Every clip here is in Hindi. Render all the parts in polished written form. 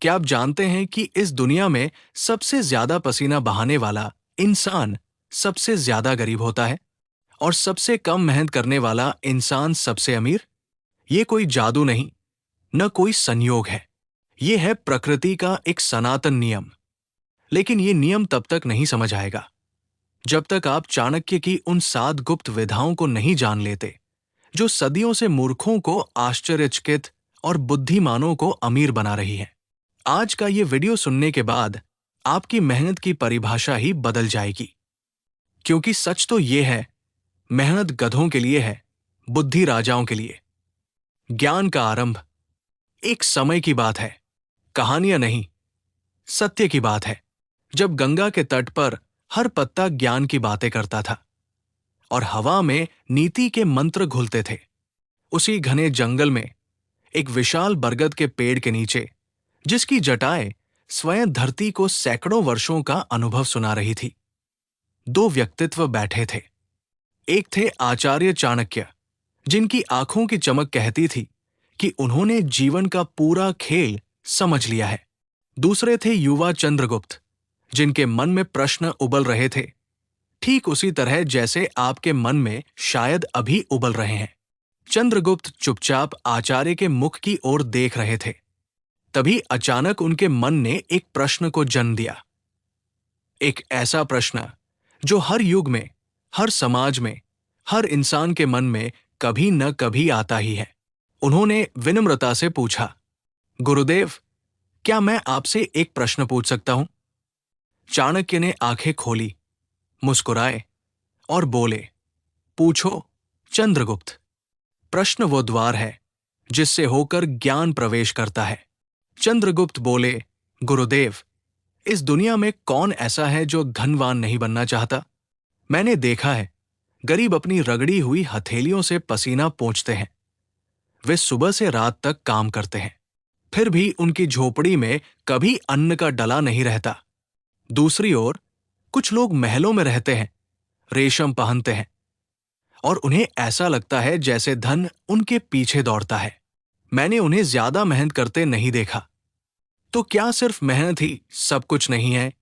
क्या आप जानते हैं कि इस दुनिया में सबसे ज्यादा पसीना बहाने वाला इंसान सबसे ज्यादा गरीब होता है और सबसे कम मेहनत करने वाला इंसान सबसे अमीर? ये कोई जादू नहीं, न कोई संयोग है। ये है प्रकृति का एक सनातन नियम। लेकिन ये नियम तब तक नहीं समझ आएगा जब तक आप चाणक्य की उन 7 गुप्त विधाओं को नहीं जान लेते, जो सदियों से मूर्खों को आश्चर्यचकित और बुद्धिमानों को अमीर बना रही है। आज का ये वीडियो सुनने के बाद आपकी मेहनत की परिभाषा ही बदल जाएगी। क्योंकि सच तो ये है, मेहनत गधों के लिए है, बुद्धि राजाओं के लिए। ज्ञान का आरंभ एक समय की बात है, कहानियां नहीं, सत्य की बात है। जब गंगा के तट पर हर पत्ता ज्ञान की बातें करता था और हवा में नीति के मंत्र घुलते थे, उसी घने जंगल में एक विशाल बरगद के पेड़ के नीचे, जिसकी जटाएं स्वयं धरती को सैकड़ों वर्षों का अनुभव सुना रही थी, 2 व्यक्तित्व बैठे थे। एक थे आचार्य चाणक्य, जिनकी आंखों की चमक कहती थी कि उन्होंने जीवन का पूरा खेल समझ लिया है। दूसरे थे युवा चंद्रगुप्त, जिनके मन में प्रश्न उबल रहे थे, ठीक उसी तरह जैसे आपके मन में शायद अभी उबल रहे हैं। चंद्रगुप्त चुपचाप आचार्य के मुख की ओर देख रहे थे। तभी अचानक उनके मन ने एक प्रश्न को जन्म दिया। एक ऐसा प्रश्न जो हर युग में, हर समाज में, हर इंसान के मन में कभी न कभी आता ही है। उन्होंने विनम्रता से पूछा, गुरुदेव, क्या मैं आपसे एक प्रश्न पूछ सकता हूं? चाणक्य ने आंखें खोली, मुस्कुराए और बोले, पूछो चंद्रगुप्त। प्रश्न वो द्वार है जिससे होकर ज्ञान प्रवेश करता है। चंद्रगुप्त बोले, गुरुदेव, इस दुनिया में कौन ऐसा है जो धनवान नहीं बनना चाहता? मैंने देखा है, गरीब अपनी रगड़ी हुई हथेलियों से पसीना पोंछते हैं। वे सुबह से रात तक काम करते हैं, फिर भी उनकी झोपड़ी में कभी अन्न का डला नहीं रहता। दूसरी ओर कुछ लोग महलों में रहते हैं, रेशम पहनते हैं और उन्हें ऐसा लगता है जैसे धन उनके पीछे दौड़ता है। मैंने उन्हें ज्यादा मेहनत करते नहीं देखा। तो क्या सिर्फ मेहनत ही सब कुछ नहीं है?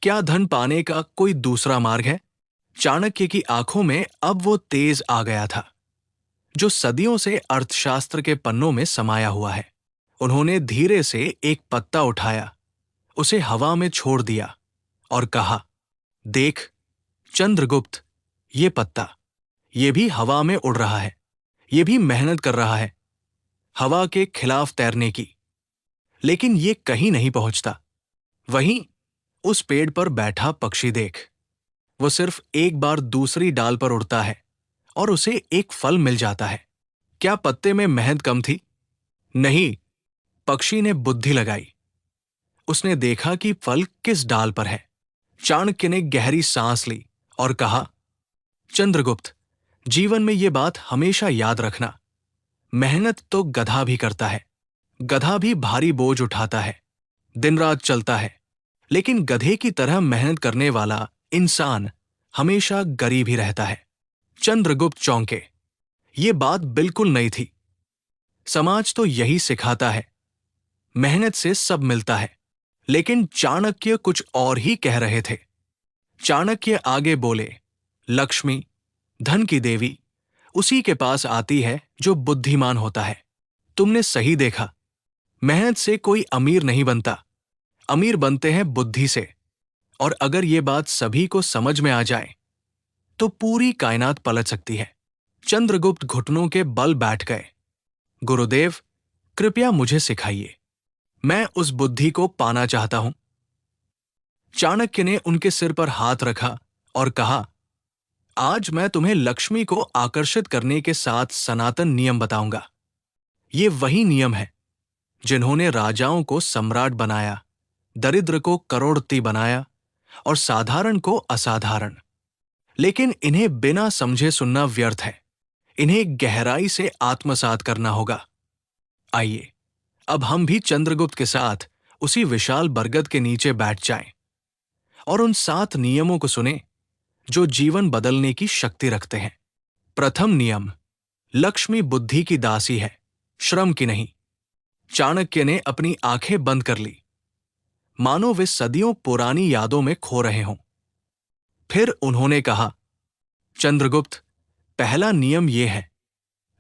क्या धन पाने का कोई दूसरा मार्ग है? चाणक्य की आंखों में अब वो तेज आ गया था जो सदियों से अर्थशास्त्र के पन्नों में समाया हुआ है। उन्होंने धीरे से एक पत्ता उठाया, उसे हवा में छोड़ दिया और कहा, देख चंद्रगुप्त, ये पत्ता, ये भी हवा में उड़ रहा है, ये भी मेहनत कर रहा है, हवा के खिलाफ तैरने की, लेकिन ये कहीं नहीं पहुंचता। वहीं उस पेड़ पर बैठा पक्षी देख, वो सिर्फ एक बार दूसरी डाल पर उड़ता है और उसे एक फल मिल जाता है। क्या पत्ते में मेहनत कम थी? नहीं, पक्षी ने बुद्धि लगाई। उसने देखा कि फल किस डाल पर है। चाणक्य ने गहरी सांस ली और कहा, चंद्रगुप्त, जीवन में ये बात हमेशा याद रखना, मेहनत तो गधा भी करता है, गधा भी भारी बोझ उठाता है, दिन रात चलता है, लेकिन गधे की तरह मेहनत करने वाला इंसान हमेशा गरीब ही रहता है। चंद्रगुप्त चौंके। ये बात बिल्कुल नई थी। समाज तो यही सिखाता है, मेहनत से सब मिलता है, लेकिन चाणक्य कुछ और ही कह रहे थे। चाणक्य आगे बोले, लक्ष्मी, धन की देवी, उसी के पास आती है जो बुद्धिमान होता है। तुमने सही देखा, मेहनत से कोई अमीर नहीं बनता, अमीर बनते हैं बुद्धि से। और अगर ये बात सभी को समझ में आ जाए तो पूरी कायनात पलट सकती है। चंद्रगुप्त घुटनों के बल बैठ गए। गुरुदेव, कृपया मुझे सिखाइए, मैं उस बुद्धि को पाना चाहता हूं। चाणक्य ने उनके सिर पर हाथ रखा और कहा, आज मैं तुम्हें लक्ष्मी को आकर्षित करने के 7 सनातन नियम बताऊंगा। ये वही नियम है जिन्होंने राजाओं को सम्राट बनाया, दरिद्र को करोड़पति बनाया और साधारण को असाधारण। लेकिन इन्हें बिना समझे सुनना व्यर्थ है, इन्हें गहराई से आत्मसात करना होगा। आइए अब हम भी चंद्रगुप्त के साथ उसी विशाल बरगद के नीचे बैठ जाएं और उन 7 नियमों को सुने जो जीवन बदलने की शक्ति रखते हैं। प्रथम नियम, लक्ष्मी बुद्धि की दासी है, श्रम की नहीं। चाणक्य ने अपनी आंखें बंद कर ली मानो वे सदियों पुरानी यादों में खो रहे हों। फिर उन्होंने कहा, चंद्रगुप्त, पहला नियम यह है,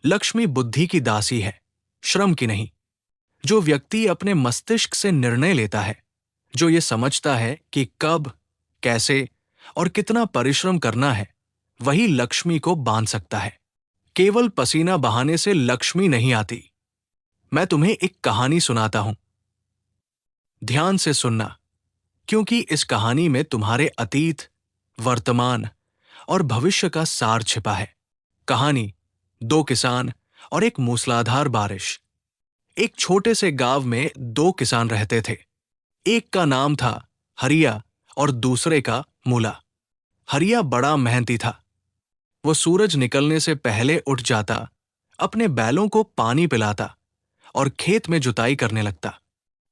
लक्ष्मी बुद्धि की दासी है, श्रम की नहीं। जो व्यक्ति अपने मस्तिष्क से निर्णय लेता है, जो ये समझता है कि कब, कैसे और कितना परिश्रम करना है, वही लक्ष्मी को बांध सकता है। केवल पसीना बहाने से लक्ष्मी नहीं आती। मैं तुम्हें एक कहानी सुनाता हूं। ध्यान से सुनना, क्योंकि इस कहानी में तुम्हारे अतीत, वर्तमान और भविष्य का सार छिपा है। कहानी, दो किसान और एक मूसलाधार बारिश। एक छोटे से गांव में दो किसान रहते थे। एक का नाम था हरिया और दूसरे का मूला। हरिया बड़ा मेहनती था। वो सूरज निकलने से पहले उठ जाता, अपने बैलों को पानी पिलाता और खेत में जुताई करने लगता।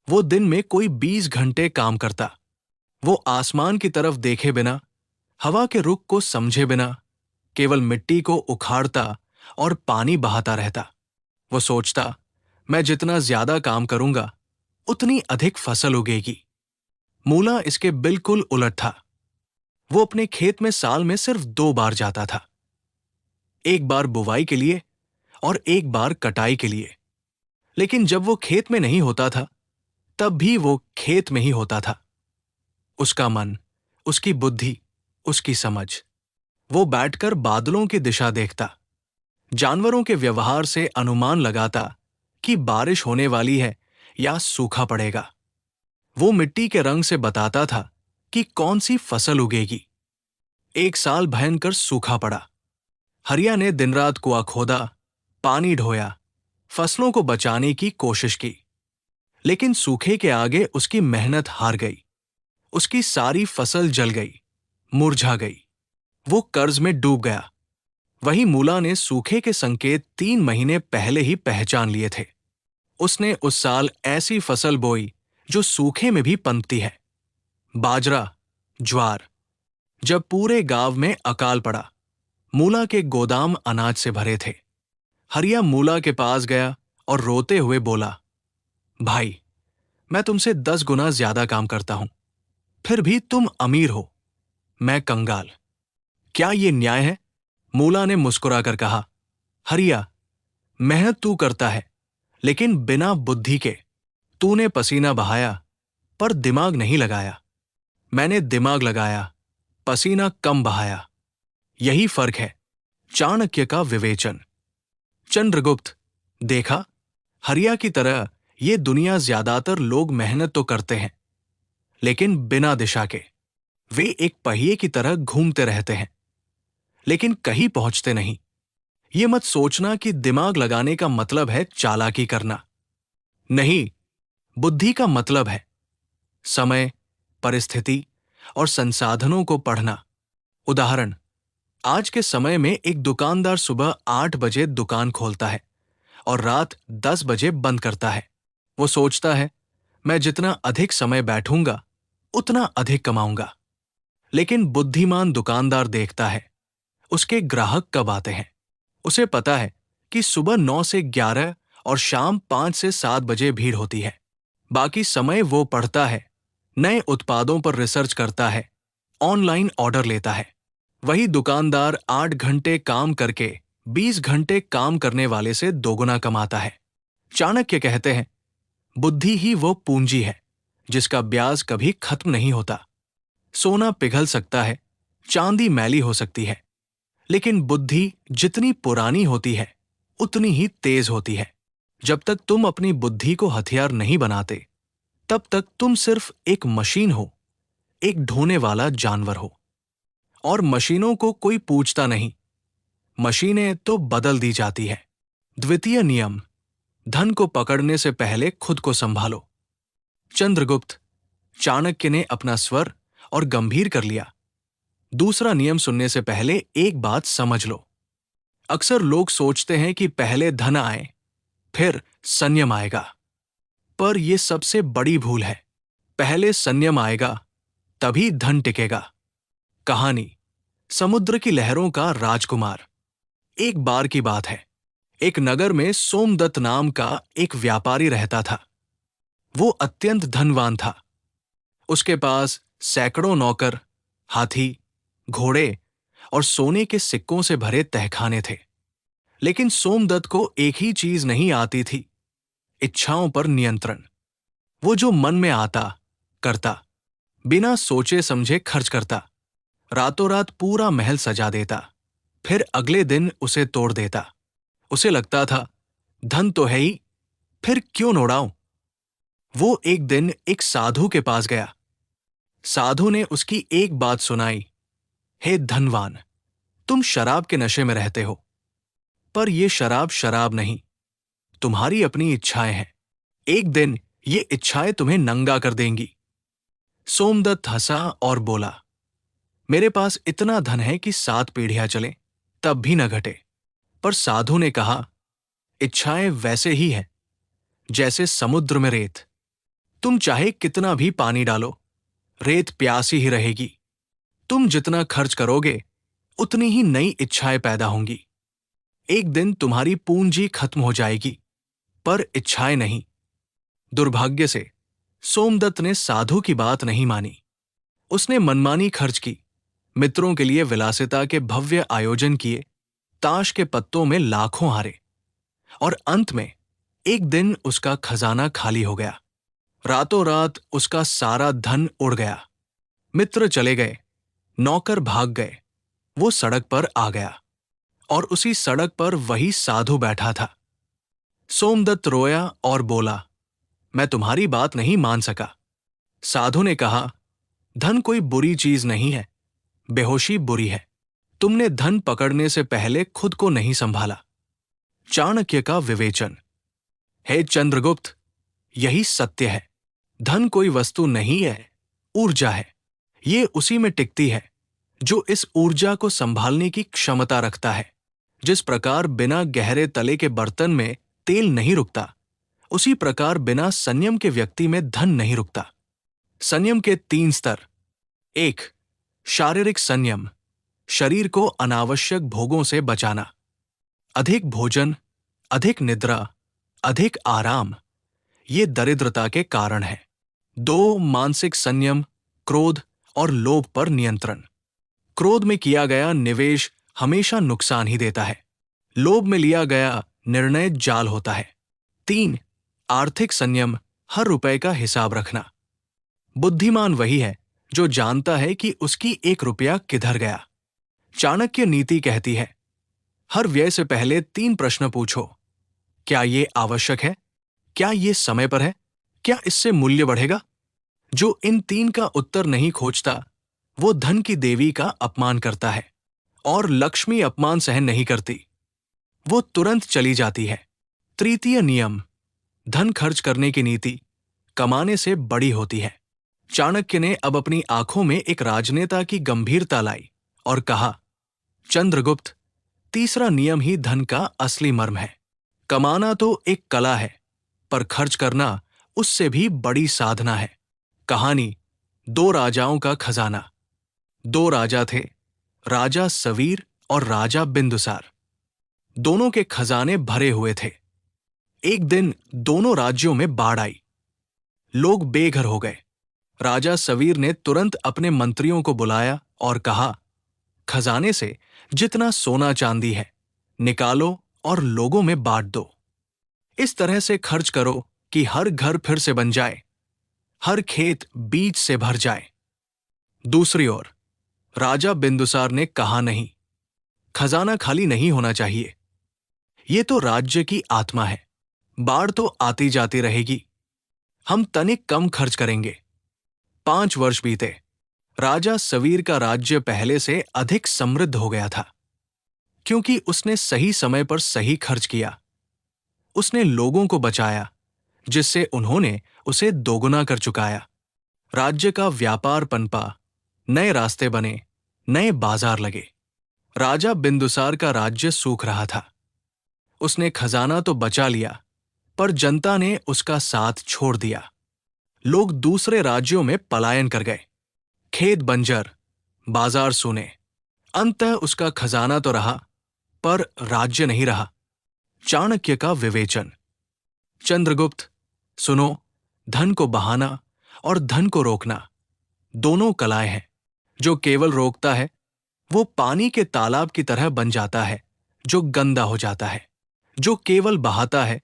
वो दिन में कोई 20 घंटे काम करता। वो आसमान की तरफ देखे बिना, हवा के रुख को समझे बिना, केवल मिट्टी को उखाड़ता और पानी बहाता रहता। वो सोचता, मैं जितना ज्यादा काम करूंगा, उतनी अधिक फसल उगेगी। मूला इसके बिल्कुल उलट था। वो अपने खेत में साल में सिर्फ 2 बार जाता था, एक बार बुवाई के लिए और एक बार कटाई के लिए। लेकिन जब वो खेत में नहीं होता था, तब भी वो खेत में ही होता था। उसका मन, उसकी बुद्धि, उसकी समझ। वो बैठकर बादलों की दिशा देखता, जानवरों के व्यवहार से अनुमान लगाता कि बारिश होने वाली है या सूखा पड़ेगा। वो मिट्टी के रंग से बताता था कि कौन सी फसल उगेगी। एक साल भयंकर सूखा पड़ा। हरिया ने दिन रात कुआं खोदा, पानी ढोया, फसलों को बचाने की कोशिश की। लेकिन सूखे के आगे उसकी मेहनत हार गई। उसकी सारी फसल जल गई, मुरझा गई। वो कर्ज में डूब गया। वही मूला ने सूखे के संकेत 3 महीने पहले ही पहचान लिए थे। उसने उस साल ऐसी फसल बोई जो सूखे में भी पनपती है, बाजरा, ज्वार। जब पूरे गांव में अकाल पड़ा, मूला के गोदाम अनाज से भरे थे। हरिया मूला के पास गया और रोते हुए बोला, भाई, मैं तुमसे 10 गुना ज्यादा काम करता हूं, फिर भी तुम अमीर हो, मैं कंगाल। क्या ये न्याय है? मूला ने मुस्कुराकर कहा, हरिया, मेहनत तू करता है, लेकिन बिना बुद्धि के। तूने पसीना बहाया, पर दिमाग नहीं लगाया। मैंने दिमाग लगाया, पसीना कम बहाया। यही फर्क है, चाणक्य का विवेचन। चंद्रगुप्त, देखा, हरिया की तरह ये दुनिया ज्यादातर लोग मेहनत तो करते हैं, लेकिन बिना दिशा के। वे एक पहिए की तरह घूमते रहते हैं, लेकिन कहीं पहुंचते नहीं। ये मत सोचना कि दिमाग लगाने का मतलब है चालाकी करना। नहीं, बुद्धि का मतलब है समय, परिस्थिति और संसाधनों को पढ़ना। उदाहरण, आज के समय में एक दुकानदार सुबह 8 बजे दुकान खोलता है और रात 10 बजे बंद करता है। वो सोचता है, मैं जितना अधिक समय बैठूंगा, उतना अधिक कमाऊंगा। लेकिन बुद्धिमान दुकानदार देखता है, उसके ग्राहक कब आते हैं। उसे पता है कि सुबह 9 से 11 और शाम 5 से 7 बजे भीड़ होती है। बाकी समय वो पढ़ता है, नए उत्पादों पर रिसर्च करता है, ऑनलाइन ऑर्डर लेता है। वही दुकानदार 8 घंटे काम करके 20 घंटे काम करने वाले से दोगुना कमाता है। चाणक्य कहते हैं, बुद्धि ही वो पूंजी है जिसका ब्याज कभी खत्म नहीं होता। सोना पिघल सकता है, चांदी मैली हो सकती है, लेकिन बुद्धि जितनी पुरानी होती है, उतनी ही तेज होती है। जब तक तुम अपनी बुद्धि को हथियार नहीं बनाते, तब तक तुम सिर्फ एक मशीन हो, एक ढोने वाला जानवर हो। और मशीनों को कोई पूछता नहीं, मशीनें तो बदल दी जाती है। द्वितीय नियम, धन को पकड़ने से पहले खुद को संभालो। चंद्रगुप्त, चाणक्य ने अपना स्वर और गंभीर कर लिया। दूसरा नियम सुनने से पहले एक बात समझ लो। अक्सर लोग सोचते हैं कि पहले धन आए, फिर संयम आएगा। पर यह सबसे बड़ी भूल है। पहले संयम आएगा, तभी धन टिकेगा। कहानी, समुद्र की लहरों का राजकुमार। एक बार की बात है, एक नगर में सोमदत्त नाम का एक व्यापारी रहता था। वो अत्यंत धनवान था। उसके पास सैकड़ों नौकर, हाथी, घोड़े और सोने के सिक्कों से भरे तहखाने थे। लेकिन सोमदत्त को एक ही चीज नहीं आती थी, इच्छाओं पर नियंत्रण। वो जो मन में आता, करता, बिना सोचे समझे खर्च करता। रातों रात पूरा महल सजा देता, फिर अगले दिन उसे तोड़ देता। उसे लगता था, धन तो है ही, फिर क्यों न उड़ाऊं। वो एक दिन एक साधु के पास गया। साधु ने उसकी एक बात सुनाई, हे धनवान, तुम शराब के नशे में रहते हो, पर ये शराब शराब नहीं, तुम्हारी अपनी इच्छाएं हैं। एक दिन ये इच्छाएं तुम्हें नंगा कर देंगी। सोमदत्त हंसा और बोला, मेरे पास इतना धन है कि 7 पीढ़ियां चले तब भी न घटे। पर साधु ने कहा, इच्छाएं वैसे ही हैं जैसे समुद्र में रेत। तुम चाहे कितना भी पानी डालो, रेत प्यासी ही रहेगी। तुम जितना खर्च करोगे उतनी ही नई इच्छाएं पैदा होंगी। एक दिन तुम्हारी पूंजी खत्म हो जाएगी, पर इच्छाएं नहीं। दुर्भाग्य से सोमदत्त ने साधु की बात नहीं मानी। उसने मनमानी खर्च की, मित्रों के लिए विलासिता के भव्य आयोजन किए, ताश के पत्तों में लाखों हारे, और अंत में एक दिन उसका खजाना खाली हो गया। रातों रात उसका सारा धन उड़ गया। मित्र चले गए, नौकर भाग गए, वो सड़क पर आ गया, और उसी सड़क पर वही साधु बैठा था। सोमदत्त रोया और बोला, मैं तुम्हारी बात नहीं मान सका। साधु ने कहा, धन कोई बुरी चीज नहीं है, बेहोशी बुरी है। तुमने धन पकड़ने से पहले खुद को नहीं संभाला। चाणक्य का विवेचन। हे चंद्रगुप्त, यही सत्य है। धन कोई वस्तु नहीं है, ऊर्जा है। ये उसी में टिकती है जो इस ऊर्जा को संभालने की क्षमता रखता है। जिस प्रकार बिना गहरे तले के बर्तन में तेल नहीं रुकता, उसी प्रकार बिना संयम के व्यक्ति में धन नहीं रुकता। संयम के 3 स्तर। 1. शारीरिक संयम, शरीर को अनावश्यक भोगों से बचाना। अधिक भोजन, अधिक निद्रा, अधिक आराम, ये दरिद्रता के कारण है। 2. मानसिक संयम, क्रोध और लोभ पर नियंत्रण। क्रोध में किया गया निवेश हमेशा नुकसान ही देता है। लोभ में लिया गया निर्णय जाल होता है। 3. आर्थिक संयम, हर रुपए का हिसाब रखना। बुद्धिमान वही है जो जानता है कि उसकी 1 रुपया किधर गया। चाणक्य नीति कहती है, हर व्यय से पहले 3 प्रश्न पूछो। क्या ये आवश्यक है? क्या ये समय पर है? क्या इससे मूल्य बढ़ेगा? जो इन 3 का उत्तर नहीं खोजता, वो धन की देवी का अपमान करता है, और लक्ष्मी अपमान सहन नहीं करती, वो तुरंत चली जाती है। तृतीय नियम, धन खर्च करने की नीति कमाने से बड़ी होती है। चाणक्य ने अब अपनी आंखों में एक राजनेता की गंभीरता लाई और कहा, चंद्रगुप्त, तीसरा नियम ही धन का असली मर्म है। कमाना तो एक कला है, पर खर्च करना उससे भी बड़ी साधना है। कहानी 2 राजाओं का खजाना। 2 राजा थे, राजा सवीर और राजा बिंदुसार। दोनों के खजाने भरे हुए थे। एक दिन दोनों राज्यों में बाढ़ आई। लोग बेघर हो गए। राजा सवीर ने तुरंत अपने मंत्रियों को बुलाया और कहा, खजाने से जितना सोना चांदी है निकालो और लोगों में बांट दो। इस तरह से खर्च करो कि हर घर फिर से बन जाए, हर खेत बीज से भर जाए। दूसरी ओर राजा बिंदुसार ने कहा, नहीं, खजाना खाली नहीं होना चाहिए। ये तो राज्य की आत्मा है। बाढ़ तो आती जाती रहेगी, हम तनिक कम खर्च करेंगे। 5 वर्ष बीते। राजा सवीर का राज्य पहले से अधिक समृद्ध हो गया था, क्योंकि उसने सही समय पर सही खर्च किया। उसने लोगों को बचाया, जिससे उन्होंने उसे दोगुना कर चुकाया। राज्य का व्यापार पनपा, नए रास्ते बने, नए बाजार लगे। राजा बिंदुसार का राज्य सूख रहा था। उसने खजाना तो बचा लिया, पर जनता ने उसका साथ छोड़ दिया। लोग दूसरे राज्यों में पलायन कर गए। खेत बंजर, बाजार सूने। अंततः उसका खजाना तो रहा, पर राज्य नहीं रहा। चाणक्य का विवेचन। चंद्रगुप्त, सुनो, धन को बहाना और धन को रोकना दोनों कलाएं हैं। जो केवल रोकता है वो पानी के तालाब की तरह बन जाता है जो गंदा हो जाता है। जो केवल बहाता है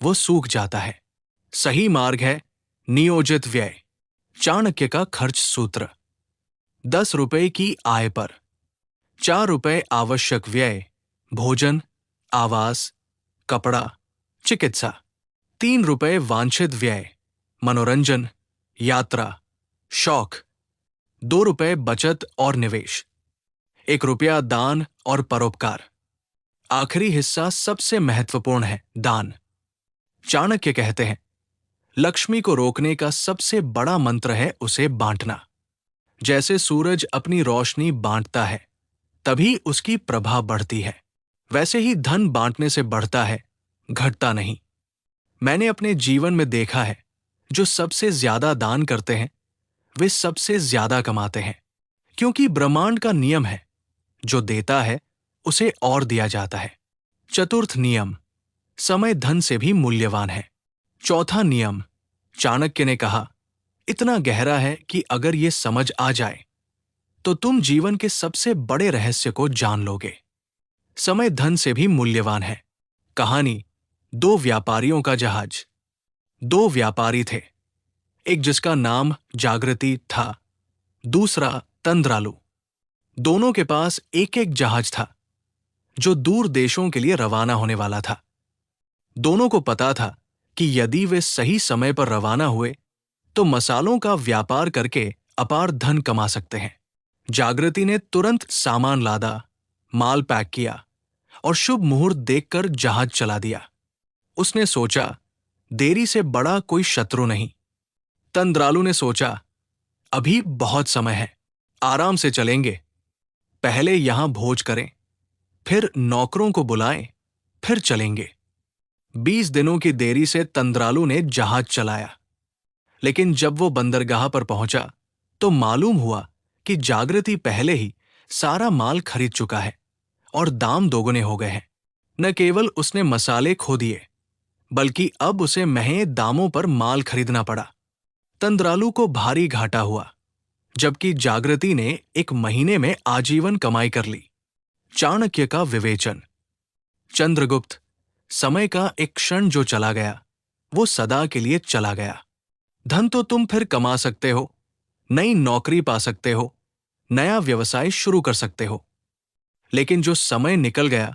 वो सूख जाता है। सही मार्ग है नियोजित व्यय। चाणक्य का खर्च सूत्र। 10 रुपए की आय पर 4 रुपए आवश्यक व्यय, भोजन, आवास, कपड़ा, चिकित्सा। 3 रुपए वांछित व्यय, मनोरंजन, यात्रा, शौक। 2 रुपए बचत और निवेश। 1 रुपया दान और परोपकार। आखिरी हिस्सा सबसे महत्वपूर्ण है, दान। चाणक्य कहते हैं लक्ष्मी को रोकने का सबसे बड़ा मंत्र है उसे बांटना। जैसे सूरज अपनी रोशनी बांटता है तभी उसकी प्रभा बढ़ती है, वैसे ही धन बांटने से बढ़ता है, घटता नहीं। मैंने अपने जीवन में देखा है जो सबसे ज्यादा दान करते हैं वे सबसे ज्यादा कमाते हैं, क्योंकि ब्रह्मांड का नियम है जो देता है उसे और दिया जाता है। चतुर्थ नियम, समय धन से भी मूल्यवान है। चौथा नियम, चाणक्य ने कहा, इतना गहरा है कि अगर ये समझ आ जाए तो तुम जीवन के सबसे बड़े रहस्य को जान लोगे। समय धन से भी मूल्यवान है। कहानी, 2 व्यापारियों का जहाज। 2 व्यापारी थे, एक जिसका नाम जागृति था, दूसरा तंद्रालु। दोनों के पास एक एक जहाज था जो दूर देशों के लिए रवाना होने वाला था। दोनों को पता था कि यदि वे सही समय पर रवाना हुए तो मसालों का व्यापार करके अपार धन कमा सकते हैं। जागृति ने तुरंत सामान लादा, माल पैक किया और शुभ मुहूर्त देखकर जहाज चला दिया। उसने सोचा, देरी से बड़ा कोई शत्रु नहीं। तंद्रालु ने सोचा, अभी बहुत समय है, आराम से चलेंगे। पहले यहां भोज करें, फिर नौकरों को बुलाएं, फिर चलेंगे। 20 दिनों की देरी से तंद्रालु ने जहाज चलाया, लेकिन जब वो बंदरगाह पर पहुंचा तो मालूम हुआ कि जागृति पहले ही सारा माल खरीद चुका है और दाम दोगुने हो गए हैं। न केवल उसने मसाले खो दिए, बल्कि अब उसे महंगे दामों पर माल खरीदना पड़ा। तंद्रालु को भारी घाटा हुआ, जबकि जागृति ने 1 महीने में आजीवन कमाई कर ली। चाणक्य का विवेचन। चंद्रगुप्त, समय का एक क्षण जो चला गया वो सदा के लिए चला गया। धन तो तुम फिर कमा सकते हो, नई नौकरी पा सकते हो, नया व्यवसाय शुरू कर सकते हो, लेकिन जो समय निकल गया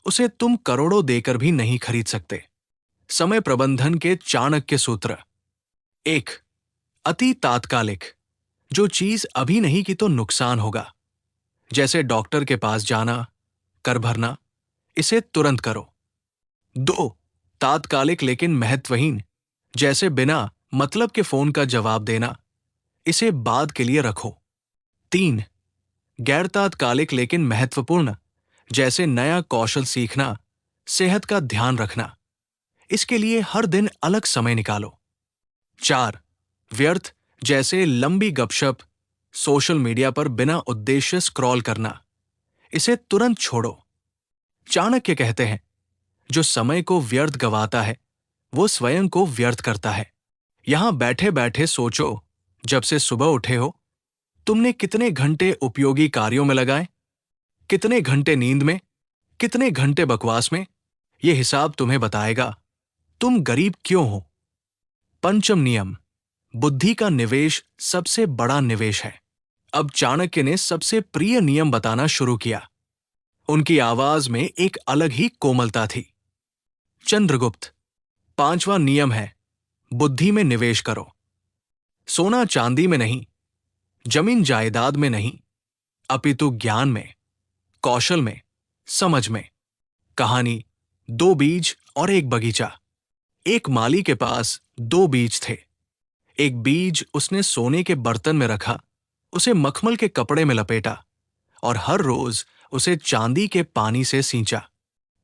उसे तुम करोड़ों देकर भी नहीं खरीद सकते। समय प्रबंधन के चाणक्य सूत्र। 1. अति तात्कालिक। जो चीज अभी नहीं की तो नुकसान होगा, जैसे डॉक्टर के पास जाना, कर भरना, इसे तुरंत करो। 2. तात्कालिक लेकिन महत्वहीन, जैसे बिना मतलब के फोन का जवाब देना, इसे बाद के लिए रखो। 3. गैर तात्कालिक लेकिन महत्वपूर्ण, जैसे नया कौशल सीखना, सेहत का ध्यान रखना, इसके लिए हर दिन अलग समय निकालो। 4. व्यर्थ, जैसे लंबी गपशप, सोशल मीडिया पर बिना उद्देश्य स्क्रॉल करना, इसे तुरंत छोड़ो। चाणक्य कहते हैं जो समय को व्यर्थ गवाता है वो स्वयं को व्यर्थ करता है। यहां बैठे बैठे सोचो, जब से सुबह उठे हो तुमने कितने घंटे उपयोगी कार्यों में लगाए, कितने घंटे नींद में, कितने घंटे बकवास में। यह हिसाब तुम्हें बताएगा तुम गरीब क्यों हो। पंचम नियम, बुद्धि का निवेश सबसे बड़ा निवेश है। अब चाणक्य ने सबसे प्रिय नियम बताना शुरू किया। उनकी आवाज में एक अलग ही कोमलता थी। चंद्रगुप्त, 5वां नियम है, बुद्धि में निवेश करो। सोना चांदी में नहीं, जमीन जायदाद में नहीं, अपितु ज्ञान में, कौशल में, समझ में। कहानी, 2 बीज और एक बगीचा। एक माली के पास 2 बीज थे। एक बीज उसने सोने के बर्तन में रखा, उसे मखमल के कपड़े में लपेटा और हर रोज उसे चांदी के पानी से सींचा।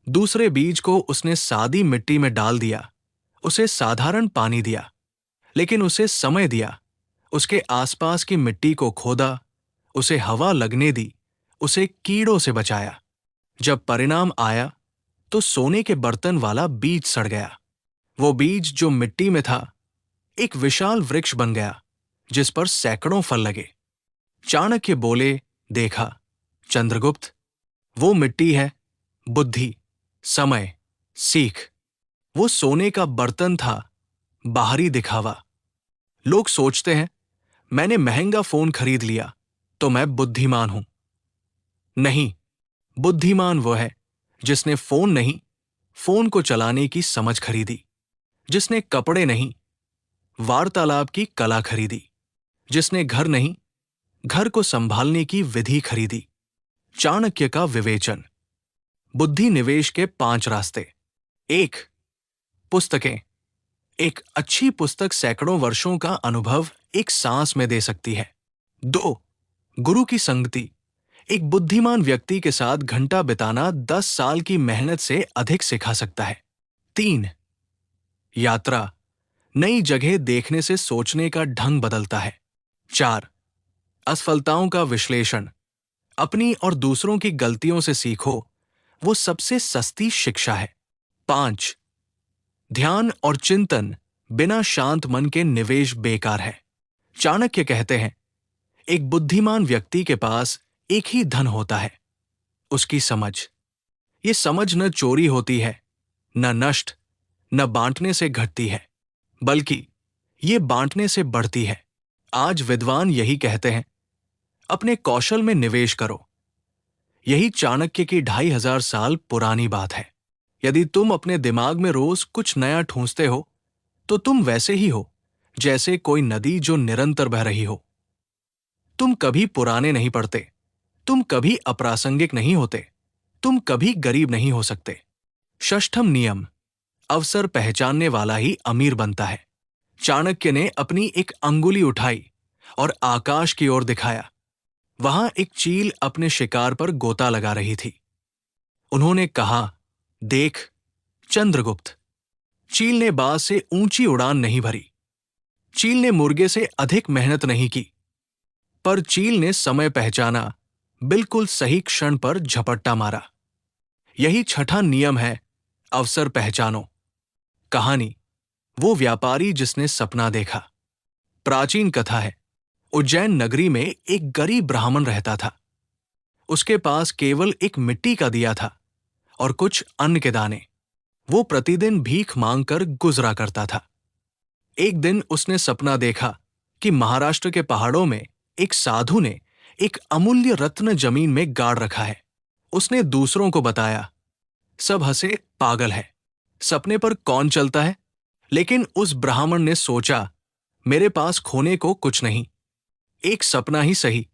दूसरे बीज को उसने सादी मिट्टी में डाल दिया, उसे साधारण पानी दिया, लेकिन उसे समय दिया, उसके आसपास की मिट्टी को खोदा, उसे हवा लगने दी, उसे कीड़ों से बचाया। जब परिणाम आया तो सोने के बर्तन वाला बीज सड़ गया। वो बीज जो मिट्टी में था एक विशाल वृक्ष बन गया जिस पर सैकड़ों फल लगे। चाणक्य बोले, देखा चंद्रगुप्त, वो मिट्टी है, बुद्धि, समय, सीख। वो सोने का बर्तन था, बाहरी दिखावा। लोग सोचते हैं मैंने महंगा फोन खरीद लिया तो मैं बुद्धिमान हूं। नहीं, बुद्धिमान वो है जिसने फोन नहीं, फोन को चलाने की समझ खरीदी, जिसने कपड़े नहीं, वार्तालाप की कला खरीदी, जिसने घर नहीं, घर को संभालने की विधि खरीदी। चाणक्य का विवेचन। बुद्धि निवेश के 5 रास्ते। 1. पुस्तकें। एक अच्छी पुस्तक सैकड़ों वर्षों का अनुभव एक सांस में दे सकती है। 2. गुरु की संगति। एक बुद्धिमान व्यक्ति के साथ घंटा बिताना 10 साल की मेहनत से अधिक सिखा सकता है। 3. यात्रा। नई जगह देखने से सोचने का ढंग बदलता है। 4. असफलताओं का विश्लेषण। अपनी और दूसरों की गलतियों से सीखो, वो सबसे सस्ती शिक्षा है। 5. ध्यान और चिंतन। बिना शांत मन के निवेश बेकार है। चाणक्य कहते हैं, एक बुद्धिमान व्यक्ति के पास एक ही धन होता है, उसकी समझ। ये समझ न चोरी होती है, न नष्ट, न बांटने से घटती है, बल्कि ये बांटने से बढ़ती है। आज विद्वान यही कहते हैं, अपने कौशल में निवेश करो। यही चाणक्य की 2500 साल पुरानी बात है। यदि तुम अपने दिमाग में रोज कुछ नया ठूंसते हो तो तुम वैसे ही हो जैसे कोई नदी जो निरंतर बह रही हो। तुम कभी पुराने नहीं पड़ते, तुम कभी अप्रासंगिक नहीं होते, तुम कभी गरीब नहीं हो सकते। षष्ठम नियम। अवसर पहचानने वाला ही अमीर बनता है। चाणक्य ने अपनी एक अंगुली उठाई और आकाश की ओर दिखाया। वहां एक चील अपने शिकार पर गोता लगा रही थी। उन्होंने कहा, देख चंद्रगुप्त। चील ने बाज से ऊंची उड़ान नहीं भरी, चील ने मुर्गे से अधिक मेहनत नहीं की, पर चील ने समय पहचाना, बिल्कुल सही क्षण पर झपट्टा मारा। यही छठा नियम है, अवसर पहचानो। कहानी। वो व्यापारी जिसने सपना देखा। प्राचीन कथा है, उज्जैन नगरी में एक गरीब ब्राह्मण रहता था। उसके पास केवल एक मिट्टी का दिया था और कुछ अन्न के दाने। वो प्रतिदिन भीख मांगकर गुजरा करता था। एक दिन उसने सपना देखा कि महाराष्ट्र के पहाड़ों में एक साधु ने एक अमूल्य रत्न जमीन में गाड़ रखा है। उसने दूसरों को बताया। सब हंसे, पागल है, सपने पर कौन चलता है? लेकिन उस ब्राह्मण ने सोचा, मेरे पास खोने को कुछ नहीं, एक सपना ही सही,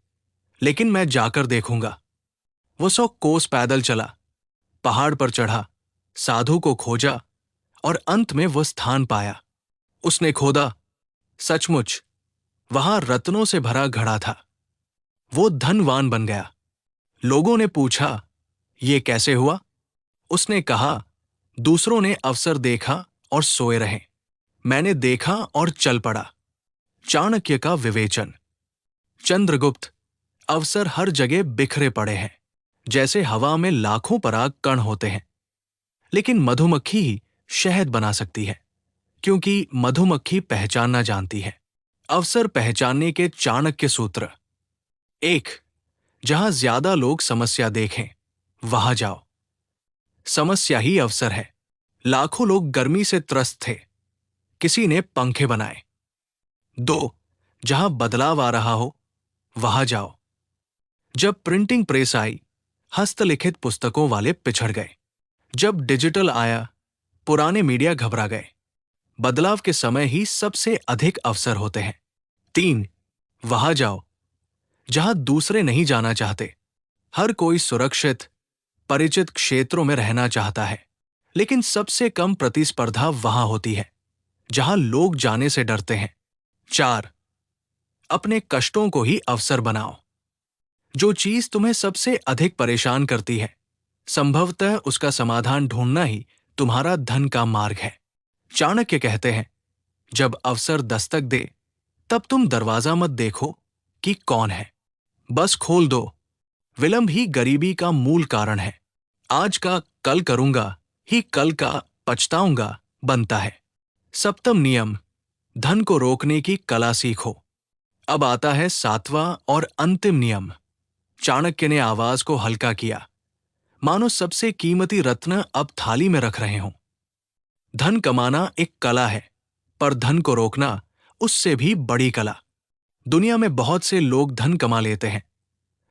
लेकिन मैं जाकर देखूंगा। वो 100 कोस पैदल चला, पहाड़ पर चढ़ा, साधु को खोजा और अंत में वह स्थान पाया। उसने खोदा, सचमुच वहां रत्नों से भरा घड़ा था। वो धनवान बन गया। लोगों ने पूछा, ये कैसे हुआ? उसने कहा, दूसरों ने अवसर देखा और सोए रहे, मैंने देखा और चल पड़ा। चाणक्य का विवेचन। चंद्रगुप्त, अवसर हर जगह बिखरे पड़े हैं, जैसे हवा में लाखों पराग कण होते हैं, लेकिन मधुमक्खी ही शहद बना सकती है, क्योंकि मधुमक्खी पहचानना जानती है। अवसर पहचानने के चाणक्य सूत्र। 1. जहां ज्यादा लोग समस्या देखें, वहां जाओ। समस्या ही अवसर है। लाखों लोग गर्मी से त्रस्त थे, किसी ने पंखे बनाए। 2. जहां बदलाव आ रहा हो, वहां जाओ। जब प्रिंटिंग प्रेस आई, हस्तलिखित पुस्तकों वाले पिछड़ गए। जब डिजिटल आया, पुराने मीडिया घबरा गए। बदलाव के समय ही सबसे अधिक अवसर होते हैं। 3. वहां जाओ जहां दूसरे नहीं जाना चाहते। हर कोई सुरक्षित, परिचित क्षेत्रों में रहना चाहता है, लेकिन सबसे कम प्रतिस्पर्धा वहां होती है जहां लोग जाने से डरते हैं। 4. अपने कष्टों को ही अवसर बनाओ। जो चीज तुम्हें सबसे अधिक परेशान करती है, संभवतः उसका समाधान ढूंढना ही तुम्हारा धन का मार्ग है। चाणक्य कहते हैं, जब अवसर दस्तक दे, तब तुम दरवाजा मत देखो कि कौन है, बस खोल दो। विलंब ही गरीबी का मूल कारण है। आज का कल करूंगा ही कल का पछताऊंगा बनता है। सप्तम नियम। धन को रोकने की कला सीखो। अब आता है सातवां और अंतिम नियम। चाणक्य ने आवाज को हल्का किया, मानो सबसे कीमती रत्न अब थाली में रख रहे हों। धन कमाना एक कला है, पर धन को रोकना उससे भी बड़ी कला। दुनिया में बहुत से लोग धन कमा लेते हैं,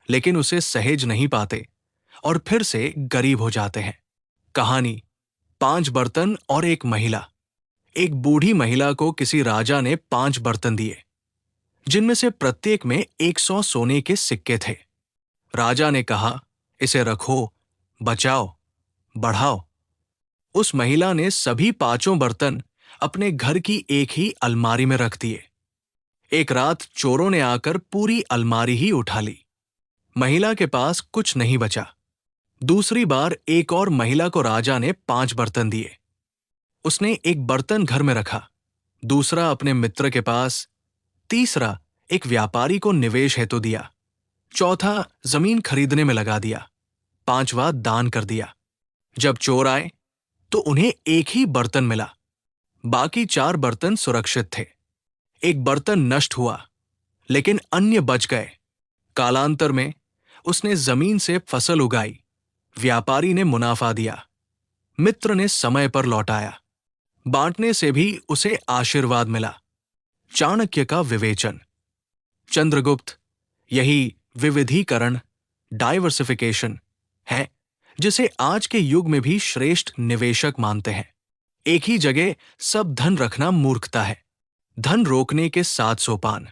लेकिन उसे सहेज नहीं पाते और फिर से गरीब हो जाते हैं। कहानी, 5 बर्तन और एक महिला। एक बूढ़ी महिला को किसी राजा ने 5 बर्तन दिए, जिनमें से प्रत्येक में 100 सोने के सिक्के थे। राजा ने कहा, इसे रखो, बचाओ, बढ़ाओ। उस महिला ने सभी 5 बर्तन अपने घर की एक ही अलमारी में रख दिए। एक रात चोरों ने आकर पूरी अलमारी ही उठा ली। महिला के पास कुछ नहीं बचा। दूसरी बार एक और महिला को राजा ने 5 बर्तन दिए। उसने एक बर्तन घर में रखा, दूसरा अपने मित्र के पास, तीसरा एक व्यापारी को निवेश हेतु दिया, चौथा जमीन खरीदने में लगा दिया, 5वां दान कर दिया। जब चोर आए तो उन्हें एक ही बर्तन मिला, बाकी 4 बर्तन सुरक्षित थे। एक बर्तन नष्ट हुआ, लेकिन अन्य बच गए। कालांतर में उसने जमीन से फसल उगाई, व्यापारी ने मुनाफा दिया, मित्र ने समय पर लौटाया, बांटने से भी उसे आशीर्वाद मिला। चाणक्य का विवेचन। चंद्रगुप्त, यही विविधीकरण, डाइवर्सिफिकेशन है, जिसे आज के युग में भी श्रेष्ठ निवेशक मानते हैं। एक ही जगह सब धन रखना मूर्खता है। धन रोकने के 7 सोपान।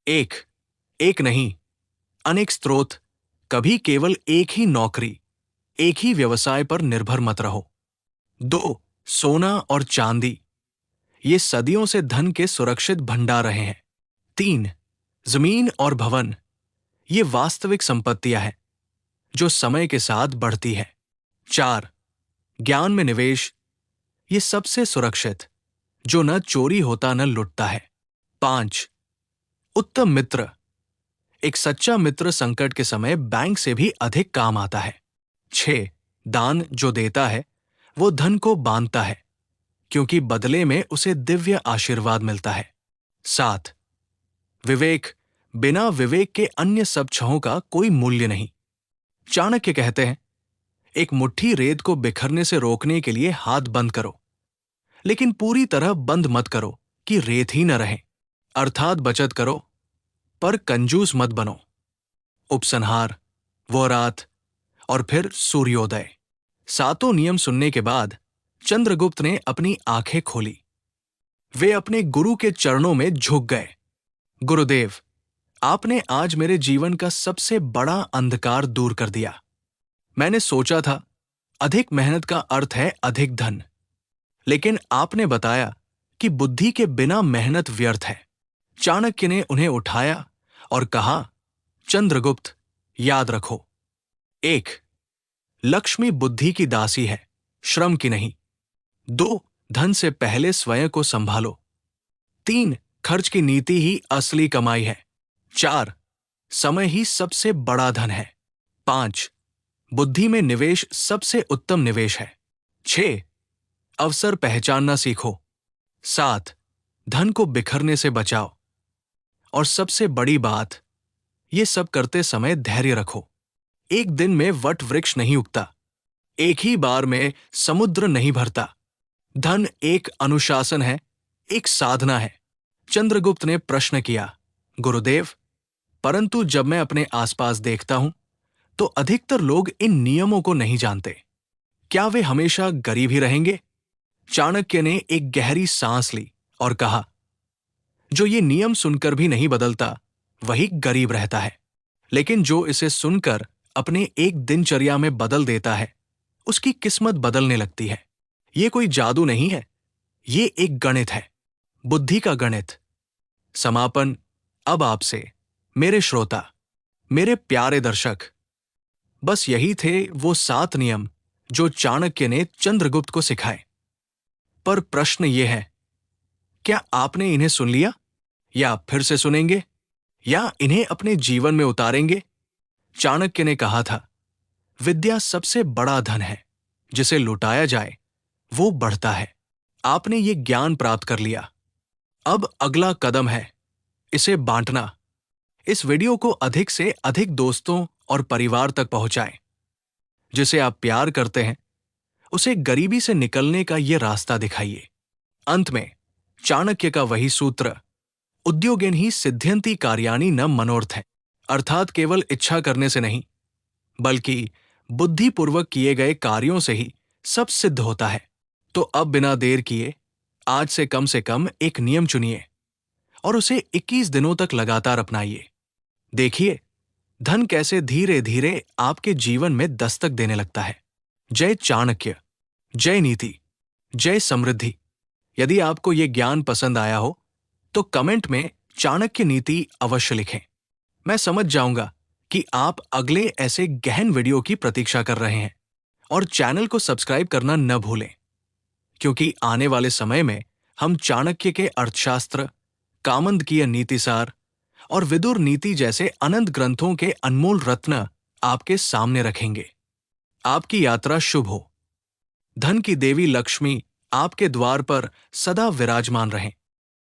एक नहीं, अनेक स्रोत। कभी केवल एक ही नौकरी, एक ही व्यवसाय पर निर्भर मत रहो। 2, सोना और चांदी। ये सदियों से धन के सुरक्षित भंडार रहे हैं। 3, जमीन और भवन। ये वास्तविक संपत्तियां हैं, जो समय के साथ बढ़ती है। 4, ज्ञान में निवेश। ये सबसे सुरक्षित, जो न चोरी होता न लुटता है। 5, उत्तम मित्र। एक सच्चा मित्र संकट के समय बैंक से भी अधिक काम आता है। 6, दान। जो देता है वो धन को बांधता है, क्योंकि बदले में उसे दिव्य आशीर्वाद मिलता है। 7, विवेक। बिना विवेक के अन्य सब छहों का कोई मूल्य नहीं। चाणक्य कहते हैं, एक मुट्ठी रेत को बिखरने से रोकने के लिए हाथ बंद करो, लेकिन पूरी तरह बंद मत करो कि रेत ही न रहे। अर्थात बचत करो, पर कंजूस मत बनो। उपसंहार, वो रात और फिर सूर्योदय। 7 नियम सुनने के बाद चंद्रगुप्त ने अपनी आंखें खोली। वे अपने गुरु के चरणों में झुक गए। गुरुदेव, आपने आज मेरे जीवन का सबसे बड़ा अंधकार दूर कर दिया। मैंने सोचा था अधिक मेहनत का अर्थ है अधिक धन, लेकिन आपने बताया कि बुद्धि के बिना मेहनत व्यर्थ है। चाणक्य ने उन्हें उठाया और कहा, चंद्रगुप्त, याद रखो। 1, लक्ष्मी बुद्धि की दासी है, श्रम की नहीं। 2, धन से पहले स्वयं को संभालो। 3, खर्च की नीति ही असली कमाई है। 4, समय ही सबसे बड़ा धन है। 5, बुद्धि में निवेश सबसे उत्तम निवेश है। 6, अवसर पहचानना सीखो। 7, धन को बिखरने से बचाओ। और सबसे बड़ी बात, ये सब करते समय धैर्य रखो। एक दिन में वट वृक्ष नहीं उगता, एक ही बार में समुद्र नहीं भरता। धन एक अनुशासन है, एक साधना है। चंद्रगुप्त ने प्रश्न किया, गुरुदेव, परंतु जब मैं अपने आसपास देखता हूं तो अधिकतर लोग इन नियमों को नहीं जानते। क्या वे हमेशा गरीब ही रहेंगे? चाणक्य ने एक गहरी सांस ली और कहा, जो ये नियम सुनकर भी नहीं बदलता वही गरीब रहता है, लेकिन जो इसे सुनकर अपने एक दिनचर्या में बदल देता है उसकी किस्मत बदलने लगती है। ये कोई जादू नहीं है, ये एक गणित है, बुद्धि का गणित। समापन अब आपसे, मेरे श्रोता, मेरे प्यारे दर्शक। बस यही थे वो 7 नियम जो चाणक्य ने चंद्रगुप्त को सिखाए। पर प्रश्न ये है, क्या आपने इन्हें सुन लिया, या फिर से सुनेंगे, या इन्हें अपने जीवन में उतारेंगे? चाणक्य ने कहा था, विद्या सबसे बड़ा धन है, जिसे लुटाया जाए वो बढ़ता है। आपने ये ज्ञान प्राप्त कर लिया। अब अगला कदम है इसे बांटना। इस वीडियो को अधिक से अधिक दोस्तों और परिवार तक पहुंचाएं। जिसे आप प्यार करते हैं, उसे गरीबी से निकलने का ये रास्ता दिखाइए। अंत में चाणक्य का वही सूत्र, उद्योगेन ही सिद्ध्यन्ति कार्याणि न मनोरथ, अर्थात केवल इच्छा करने से नहीं, बल्कि बुद्धिपूर्वक किए गए कार्यों से ही सब सिद्ध होता है। तो अब बिना देर किए आज से कम एक नियम चुनिए और उसे 21 दिनों तक लगातार अपनाइए। देखिए धन कैसे धीरे धीरे आपके जीवन में दस्तक देने लगता है। जय चाणक्य, जय नीति, जय समृद्धि। यदि आपको ये ज्ञान पसंद आया हो तो कमेंट में चाणक्य नीति अवश्य लिखें। मैं समझ जाऊंगा कि आप अगले ऐसे गहन वीडियो की प्रतीक्षा कर रहे हैं। और चैनल को सब्सक्राइब करना न भूलें, क्योंकि आने वाले समय में हम चाणक्य के अर्थशास्त्र, कामंदकीय नीतिसार और विदुर नीति जैसे अनंत ग्रंथों के अनमोल रत्न आपके सामने रखेंगे। आपकी यात्रा शुभ हो। धन की देवी लक्ष्मी आपके द्वार पर सदा विराजमान रहें।